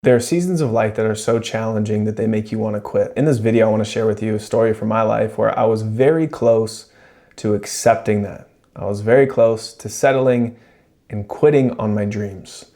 There are seasons of life that are so challenging that they make you want to quit. In this video, I want to share with you a story from my life where I was very close to accepting that. I was very close to settling and quitting on my dreams.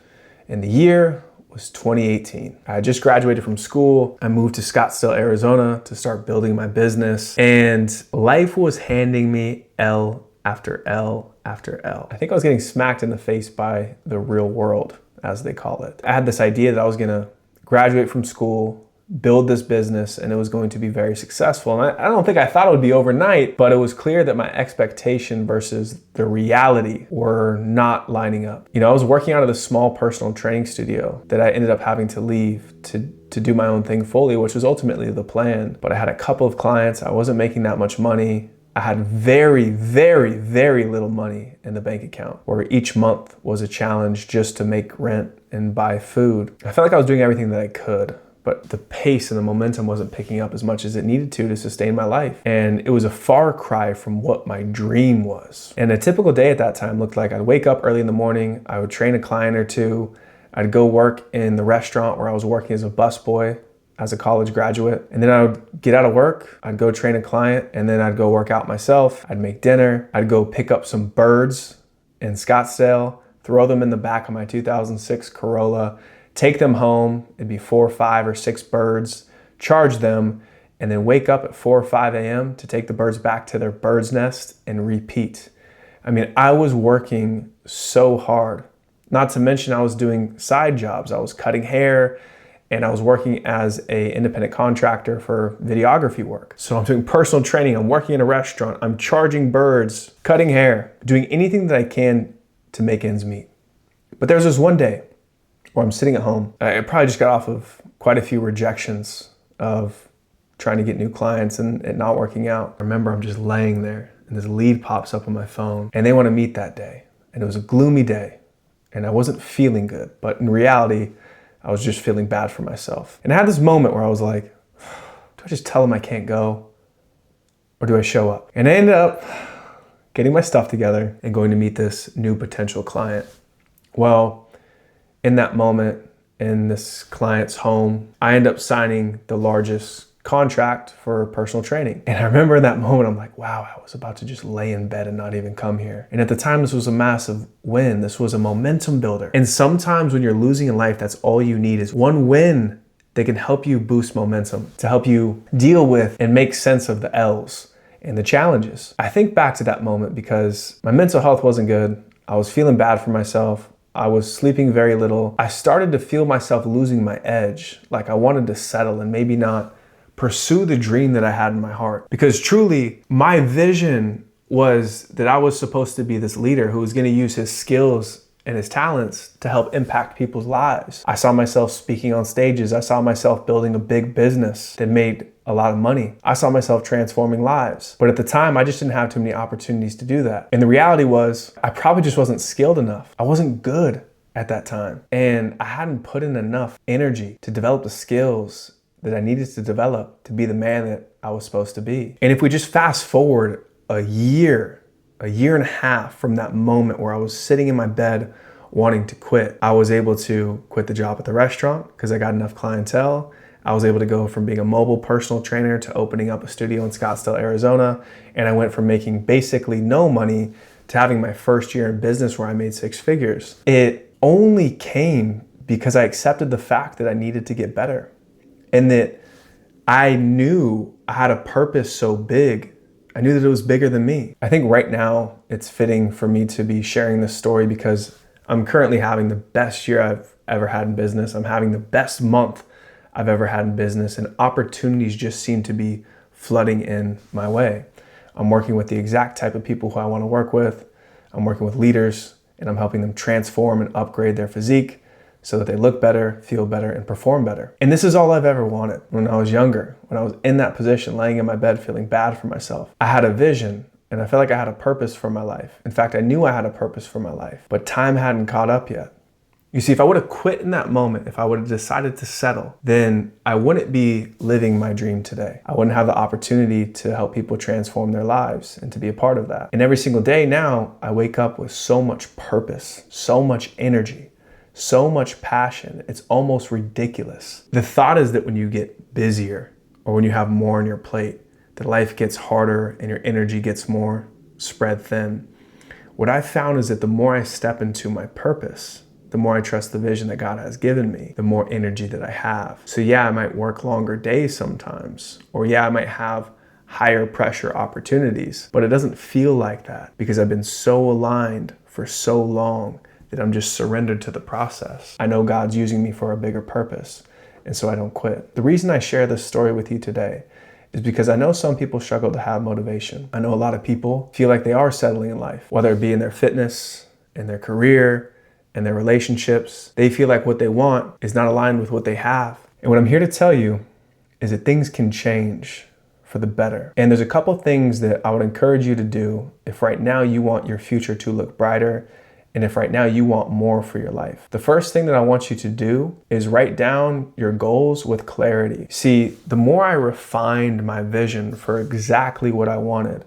And the year was 2018. I had just graduated from school. I moved to Scottsdale, Arizona to start building my business. And life was handing me L after L after L. I think I was getting smacked in the face by the real world, as they call it. I had this idea that I was gonna graduate from school, build this business, and it was going to be very successful. And I don't think I thought it would be overnight, but it was clear that my expectation versus the reality were not lining up. You know, I was working out of this small personal training studio that I ended up having to leave to do my own thing fully, which was ultimately the plan. But I had a couple of clients, I wasn't making that much money. I had very, very, very little money in the bank account, where each month was a challenge just to make rent and buy food. I felt like I was doing everything that I could, but the pace and the momentum wasn't picking up as much as it needed to sustain my life. And it was a far cry from what my dream was. And a typical day at that time looked like I'd wake up early in the morning, I would train a client or two, I'd go work in the restaurant where I was working as a busboy as a college graduate. And then I would get out of work, I'd go train a client, and then I'd go work out myself. I'd make dinner, I'd go pick up some birds in Scottsdale, throw them in the back of my 2006 Corolla, take them home. It'd be 4, 5, or 6 birds, charge them, and then wake up at 4 or 5 a.m. to take the birds back to their bird's nest and repeat. I mean, I was working so hard. Not to mention I was doing side jobs. I was cutting hair, and I was working as an independent contractor for videography work. So I'm doing personal training, I'm working in a restaurant, I'm charging birds, cutting hair, doing anything that I can to make ends meet. But there was this one day where I'm sitting at home. I probably just got off of quite a few rejections of trying to get new clients and it not working out. I remember I'm just laying there and this lead pops up on my phone and they want to meet that day. And it was a gloomy day and I wasn't feeling good, but in reality, I was just feeling bad for myself. And I had this moment where I was like, do I just tell them I can't go? Or do I show up? And I ended up getting my stuff together and going to meet this new potential client. Well, in that moment, in this client's home, I ended up signing the largest contract for personal training. And I remember in that moment, I'm like, wow, I was about to just lay in bed and not even come here. And at the time, this was a massive win. This was a momentum builder. And sometimes when you're losing in life, that's all you need is one win that can help you boost momentum, to help you deal with and make sense of the L's and the challenges. I think back to that moment because my mental health wasn't good. I was feeling bad for myself. I was sleeping very little. I started to feel myself losing my edge. Like I wanted to settle and maybe not pursue the dream that I had in my heart. Because truly, my vision was that I was supposed to be this leader who was going to use his skills and his talents to help impact people's lives. I saw myself speaking on stages. I saw myself building a big business that made a lot of money. I saw myself transforming lives. But at the time, I just didn't have too many opportunities to do that. And the reality was, I probably just wasn't skilled enough. I wasn't good at that time. And I hadn't put in enough energy to develop the skills that I needed to develop to be the man that I was supposed to be. And if we just fast forward a year and a half from that moment where I was sitting in my bed wanting to quit, I was able to quit the job at the restaurant because I got enough clientele. I was able to go from being a mobile personal trainer to opening up a studio in Scottsdale, Arizona. And I went from making basically no money to having my first year in business where I made 6 figures. It only came because I accepted the fact that I needed to get better. And that I knew I had a purpose so big. I knew that it was bigger than me. I think right now it's fitting for me to be sharing this story because I'm currently having the best year I've ever had in business. I'm having the best month I've ever had in business, and opportunities just seem to be flooding in my way. I'm working with the exact type of people who I want to work with. I'm working with leaders and I'm helping them transform and upgrade their physique so that they look better, feel better, and perform better. And this is all I've ever wanted. When I was younger, when I was in that position, laying in my bed, feeling bad for myself, I had a vision and I felt like I had a purpose for my life. In fact, I knew I had a purpose for my life, but time hadn't caught up yet. You see, if I would have quit in that moment, if I would have decided to settle, then I wouldn't be living my dream today. I wouldn't have the opportunity to help people transform their lives and to be a part of that. And every single day now, I wake up with so much purpose, so much energy, so much passion, it's almost ridiculous. The thought is that when you get busier or when you have more on your plate, that life gets harder and your energy gets more spread thin. What I found is that the more I step into my purpose, the more I trust the vision that God has given me, the more energy that I have. So yeah, I might work longer days sometimes, or yeah, I might have higher pressure opportunities, but it doesn't feel like that because I've been so aligned for so long that I'm just surrendered to the process. I know God's using me for a bigger purpose, and so I don't quit. The reason I share this story with you today is because I know some people struggle to have motivation. I know a lot of people feel like they are settling in life, whether it be in their fitness, in their career, in their relationships. They feel like what they want is not aligned with what they have. And what I'm here to tell you is that things can change for the better. And there's a couple things that I would encourage you to do if right now you want your future to look brighter and if right now you want more for your life. The first thing that I want you to do is write down your goals with clarity. See, the more I refined my vision for exactly what I wanted,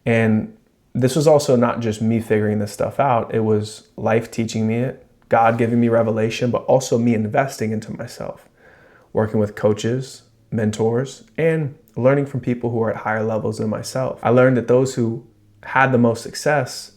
and this was also not just me figuring this stuff out, it was life teaching me it, God giving me revelation, but also me investing into myself, working with coaches, mentors, and learning from people who are at higher levels than myself. I learned that those who had the most success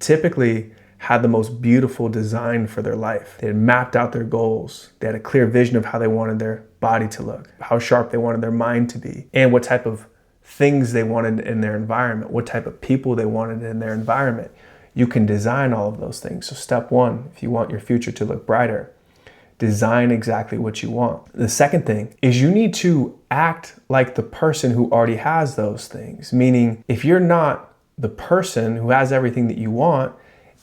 typically had the most beautiful design for their life. They had mapped out their goals. They had a clear vision of how they wanted their body to look, how sharp they wanted their mind to be, and what type of things they wanted in their environment, what type of people they wanted in their environment. You can design all of those things. So step one, if you want your future to look brighter, design exactly what you want. The second thing is you need to act like the person who already has those things. Meaning, if you're not the person who has everything that you want,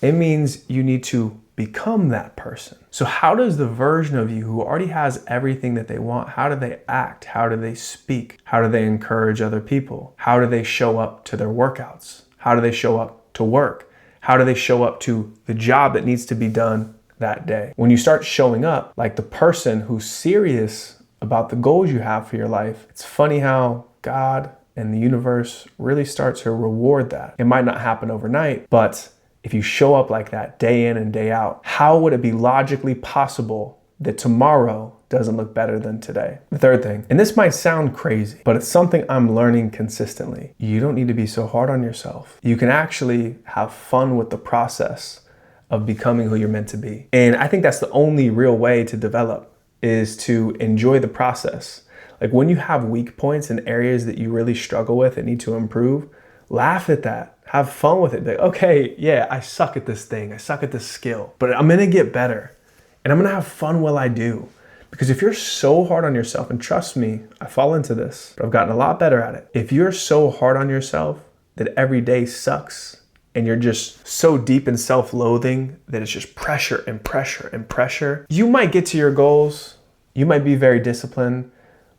it means you need to become that person. So how does the version of you who already has everything that they want, how do they act? How do they speak? How do they encourage other people? How do they show up to their workouts? How do they show up to work? How do they show up to the job that needs to be done that day? When you start showing up like the person who's serious about the goals you have for your life, it's funny how God and the universe really start to reward that. It might not happen overnight, but if you show up like that day in and day out, how would it be logically possible that tomorrow doesn't look better than today? The third thing, and this might sound crazy, but it's something I'm learning consistently. You don't need to be so hard on yourself. You can actually have fun with the process of becoming who you're meant to be. And I think that's the only real way to develop, is to enjoy the process. Like when you have weak points and areas that you really struggle with and need to improve, laugh at that. Have fun with it. Like, okay, yeah, I suck at this thing. I suck at this skill, but I'm gonna get better and I'm gonna have fun while I do. Because if you're so hard on yourself, and trust me, I fall into this, but I've gotten a lot better at it. If you're so hard on yourself that every day sucks and you're just so deep in self-loathing that it's just pressure and pressure and pressure, you might get to your goals. You might be very disciplined,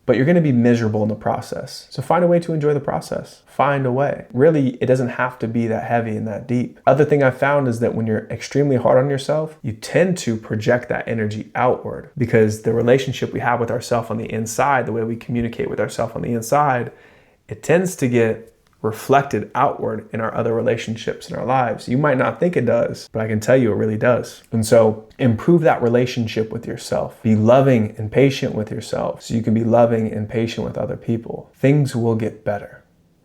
but you're gonna be miserable in the process. So find a way to enjoy the process. Find a way. Really, it doesn't have to be that heavy and that deep. Other thing I found is that when you're extremely hard on yourself, you tend to project that energy outward, because the relationship we have with ourselves on the inside, the way we communicate with ourselves on the inside, it tends to get reflected outward in our other relationships in our lives. You might not think it does, but I can tell you it really does. And so improve that relationship with yourself. Be loving and patient with yourself so you can be loving and patient with other people. Things will get better.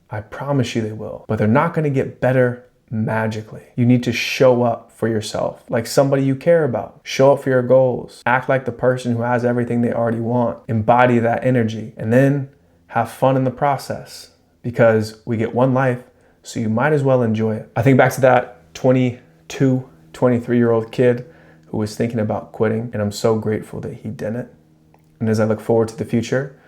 I promise you they will, but they're not going to get better magically. You need to show up for yourself like somebody you care about. Show up for your goals. Act like the person who has everything they already want. Embody that energy, and then have fun in the process. Because we get one life, so you might as well enjoy it. I think back to that 22, 23-year-old kid who was thinking about quitting, and I'm so grateful that he didn't. And as I look forward to the future,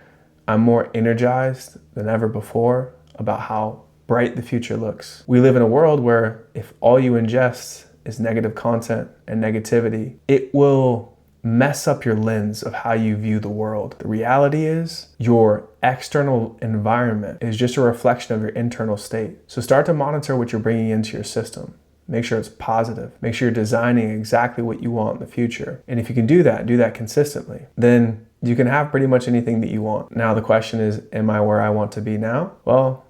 I'm more energized than ever before about how bright the future looks. We live in a world where if all you ingest is negative content and negativity, it will mess up your lens of how you view the world. The reality is your external environment is just a reflection of your internal state. So start to monitor what you're bringing into your system. Make sure it's positive. Make sure you're designing exactly what you want in the future. And if you can do that consistently, then you can have pretty much anything that you want. Now the question is, am I where I want to be now? Well,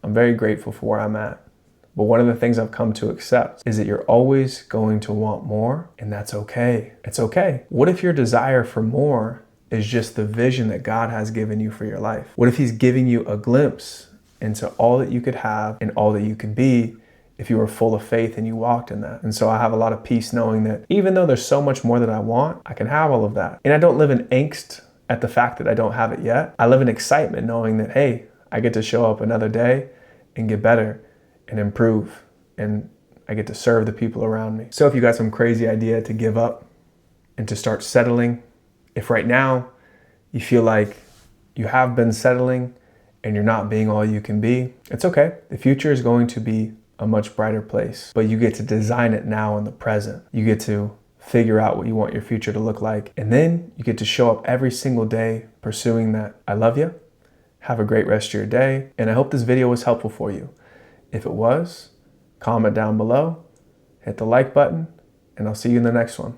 I'm very grateful for where I'm at. But one of the things I've come to accept is that you're always going to want more, and that's okay. It's okay. What if your desire for more is just the vision that God has given you for your life? What if He's giving you a glimpse into all that you could have and all that you could be if you were full of faith and you walked in that? And so I have a lot of peace knowing that even though there's so much more that I want, I can have all of that. And I don't live in angst at the fact that I don't have it yet. I live in excitement knowing that, hey, I get to show up another day and get better and improve, and I get to serve the people around me. So if you got some crazy idea to give up and to start settling, if right now you feel like you have been settling and you're not being all you can be, it's okay. The future is going to be a much brighter place, but you get to design it now in the present. You get to figure out what you want your future to look like, and then you get to show up every single day pursuing that. I love you. Have a great rest of your day, and I hope this video was helpful for you. If it was, comment down below, hit the like button, and I'll see you in the next one.